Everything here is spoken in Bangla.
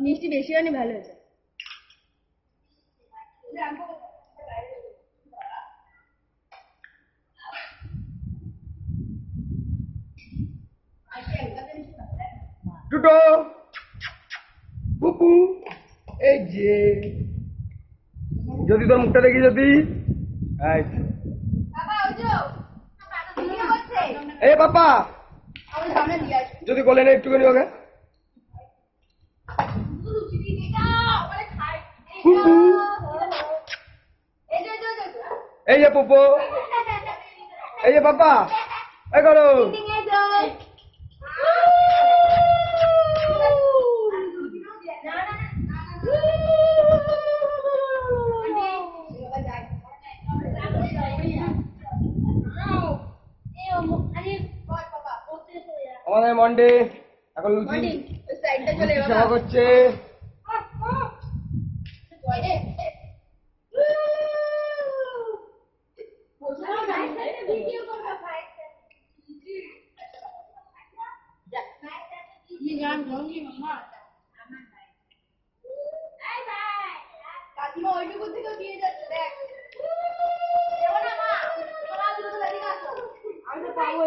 মিষ্টি বেশি হয়নি, ভালো হয়েছে। টুটো বুবু, এই যে যদি তোর মুখটা দেখি, যদি এই বাবা যদি বলে না একটুখানি ওকে, এই যে পুপু, এই যে বাবা, এই করো আমাদের মন্ডে এখন লুচি সেবা করছে। কাকিমা ওইটুকু থেকে দিয়ে যাচ্ছে, দেখ আমি তো পাবো।